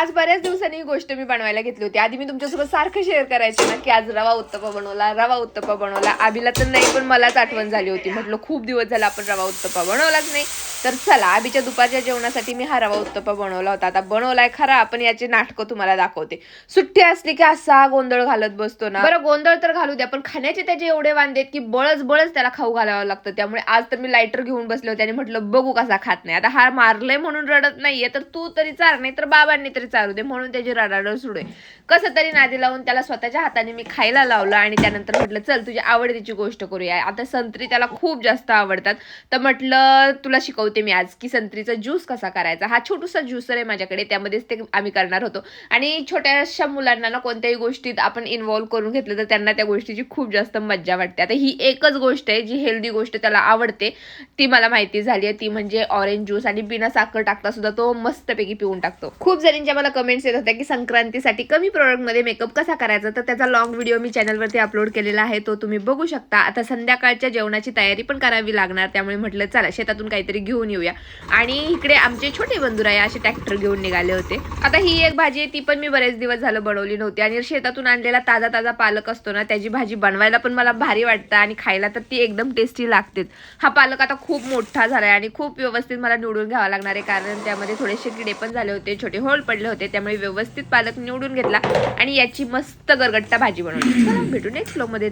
आज बऱ्याच दिवसांनी ही गोष्ट मी बनवायला घेतली होती. आधी मी तुमच्यासोबत सारखं शेअर करायचे ना की आज रवा उत्तप्पा बनवला. आबीला तर नाही, पण मलाच आठवण झाली होती. म्हटलं खूप दिवस झाला आपण रवा उत्तप्पा बनवलाच नाही. तर चला, आबीच्या दुपारच्या जेवणासाठी मी हा रवा उत्तप्पा बनवला होता. आता बनवलाय खरा, आपण याचे नाटकं तुम्हाला दाखवते. सुट्टी असली की असा गोंधळ घालत बसतो ना. बरं, गोंधळ तर घालू द्या, पण खाण्याचे त्याचे एवढे वांदेत की बळच त्याला खाऊ घालावं लागतं. त्यामुळे आज तर मी लायटर घेऊन बसले होते आणि म्हटलं बघू कसा खात नाही. आता हा मारलंय म्हणून रडत नाहीये, तर तू तरी चार, नाही तर बाबांनी तरी चालू दे, म्हणून त्याची रडारड सुरू आहे. कसं तरी नादी लावून त्याला स्वतःच्या हाताने मी खायला लावलं आणि त्यानंतर म्हटलं चल तुझ्या आवडतीची गोष्ट करूया. आता संत्री त्याला खूप जास्त आवडतात, तर म्हटलं तुला शिकवते मी आज की संत्रीचा ज्यूस कसा करायचा. हा छोटूसा ज्यूसर आहे माझ्याकडे, त्यामध्येच ते आम्ही करणार होतो. आणि छोट्याशा मुलांना ना कोणत्याही गोष्टीत आपण इन्व्हॉल्व करून घेतलं तर त्यांना त्या गोष्टीची खूप जास्त मज्जा वाटते. आता ही एकच गोष्ट आहे जी हेल्दी गोष्ट त्याला आवडते, ती मला माहिती झाली आहे, ती म्हणजे ऑरेंज ज्यूस. आणि बिना साखर टाकता सुद्धा तो मस्तपैकी पिऊन टाकतो. खूप जणींच्या मला कमेंट्स येत होत्या की संक्रांतीसाठी कमी प्रोडक्टमध्ये मेकअप कसा करायचा, तर त्याचा लॉंग व्हिडिओ मी चॅनलवरती अपलोड केलेला आहे, तो तुम्ही बघू शकता. आता संध्याकाळच्या जेवणाची तयारी पण करावी लागणार, त्यामुळे म्हटलं चला शेतातून काहीतरी घेऊन येऊया. आणि इकडे आमचे छोटे बंधुराय असे ट्रॅक्टर घेऊन निघाले होते. आता ही एक भाजी आहे, ती पण मी बरेच दिवस झालं बनवली नव्हती. आणि शेतातून आणलेला ताजा पालक असतो ना, त्याची भाजी बनवायला पण मला भारी वाटतं आणि खायला तर ती एकदम टेस्टी लागतेच. हा पालक आता खूप मोठा झालाय आणि खूप व्यवस्थित मला निवडून घ्यावा लागणार आहे, कारण त्यामध्ये थोडेसे किडे पण झाले होते, छोटे होल पडले होते. त्यामुळे व्यवस्थित पालक निवडून घेतला आणि याची मस्त गरगट्टा भाजी बनवली. चला भेटू नेक्स्ट व्लॉग मध्ये.